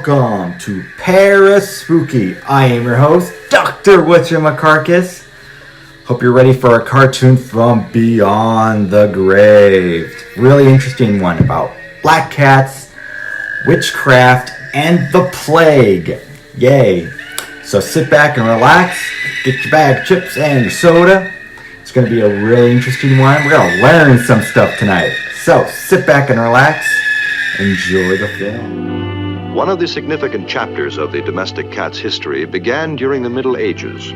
Welcome to PARASPOOKY. I am your host, Dr. Witchcraft. Hope you're ready for a cartoon from beyond the grave. Really interesting one about Blackcats, witchcraft, and the plague. Yay. So sit back and relax, get your bag of chips and your soda. It's going to be a really interesting one. We're going to learn some stuff tonight. So sit back and relax. Enjoy the film. One of the significant chapters of the domestic cat's history began during the Middle Ages.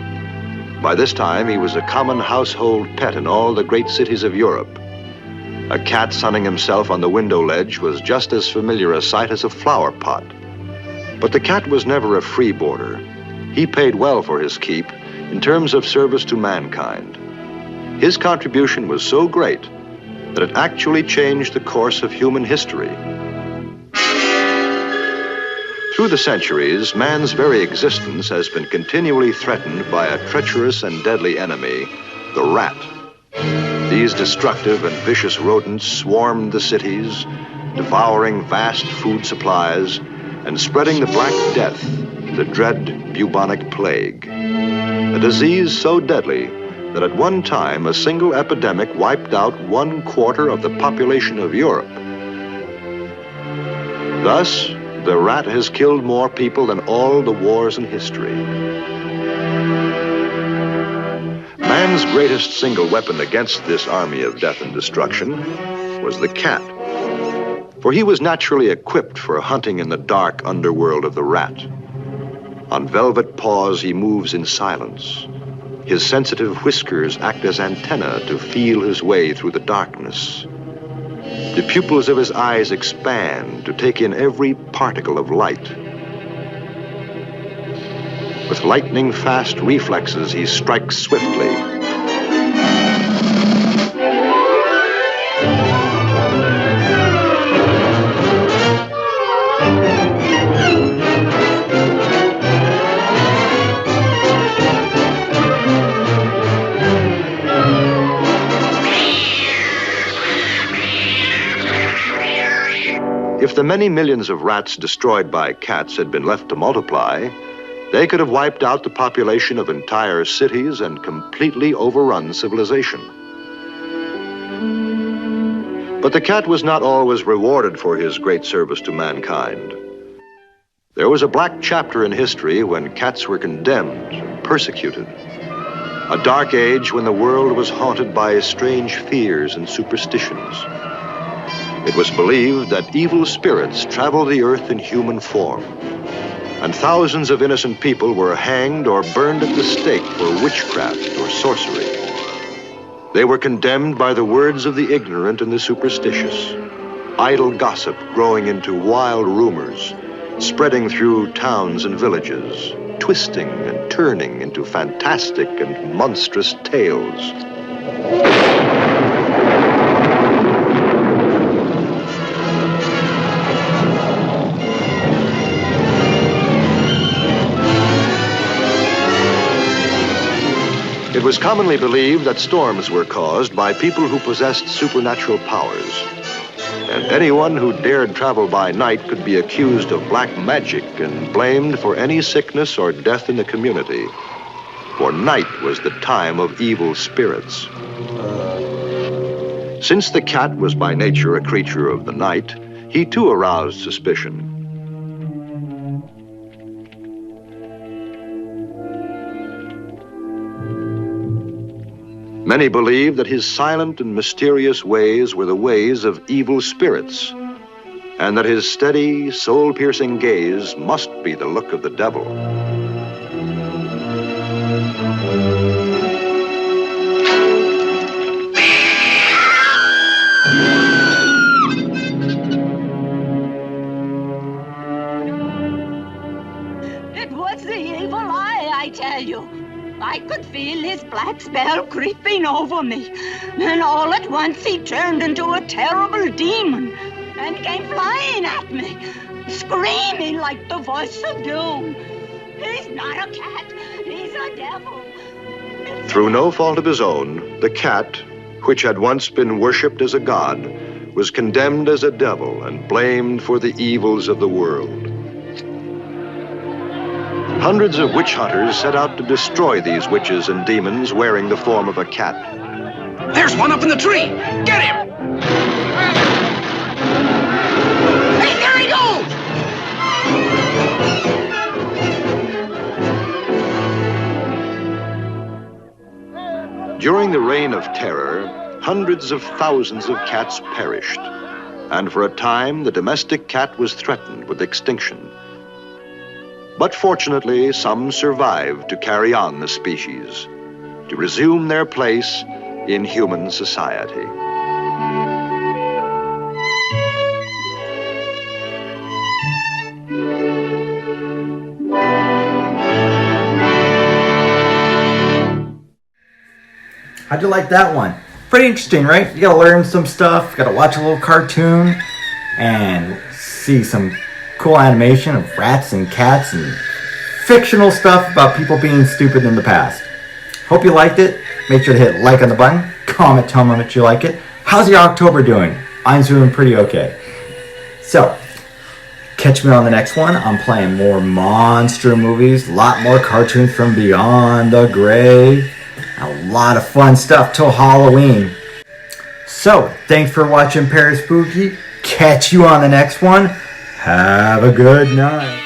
By this time, he was a common household pet in all the great cities of Europe. A cat sunning himself on the window ledge was just as familiar a sight as a flower pot. But the cat was never a freeboarder. He paid well for his keep in terms of service to mankind. His contribution was so great that it actually changed the course of human history. Through the centuries, man's very existence has been continually threatened by a treacherous and deadly enemy, the rat. These destructive and vicious rodents swarmed the cities, devouring vast food supplies and spreading the Black Death, the dread bubonic plague. A disease so deadly that at one time a single epidemic wiped out 1/4 of the population of Europe. Thus, the rat has killed more people than all the wars in history. Man's greatest single weapon against this army of death and destruction was the cat. For he was naturally equipped for hunting in the dark underworld of the rat. On velvet paws, he moves in silence. His sensitive whiskers act as antennae to feel his way through the darkness. The pupils of his eyes expand to take in every particle of light. With lightning-fast reflexes, he strikes swiftly. If the many millions of rats destroyed by cats had been left to multiply, they could have wiped out the population of entire cities and completely overrun civilization. But the cat was not always rewarded for his great service to mankind. There was a black chapter in history when cats were condemned and persecuted. A dark age when the world was haunted by strange fears and superstitions. It was believed that evil spirits traveled the earth in human form, and thousands of innocent people were hanged or burned at the stake for witchcraft or sorcery. They were condemned by the words of the ignorant and the superstitious, idle gossip growing into wild rumors, spreading through towns and villages, twisting and turning into fantastic and monstrous tales. It was commonly believed that storms were caused by people who possessed supernatural powers. And anyone who dared travel by night could be accused of black magic and blamed for any sickness or death in the community. For night was the time of evil spirits. Since the cat was by nature a creature of the night, he too aroused suspicion. Many believed that his silent and mysterious ways were the ways of evil spirits, and that his steady, soul-piercing gaze must be the look of the devil. It was the evil eye, I tell you. I could feel his black spell creeping over me. Then all at once he turned into a terrible demon and came flying at me, screaming like the voice of doom. He's not a cat, he's a devil. Through no fault of his own, the cat, which had once been worshipped as a god, was condemned as a devil and blamed for the evils of the world. Hundreds of witch hunters set out to destroy these witches and demons wearing the form of a cat. There's one up in the tree! Get him! Hey, there he goes! During the Reign of Terror, hundreds of thousands of cats perished. And for a time, the domestic cat was threatened with extinction. But fortunately, some survived to carry on the species, to resume their place in human society. How'd you like that one? Pretty interesting, right? You gotta learn some stuff, gotta watch a little cartoon, and see some cool animation of rats and cats and fictional stuff about people being stupid in the past. Hope you liked it. Make sure to hit like on the button, comment, tell me that you like it. How's your October doing? I'm doing pretty okay. So, catch me on the next one. I'm playing more monster movies, a lot more cartoons from beyond the grave. A lot of fun stuff till Halloween. So, thanks for watching Paraspooky. Catch you on the next one. Have a good night.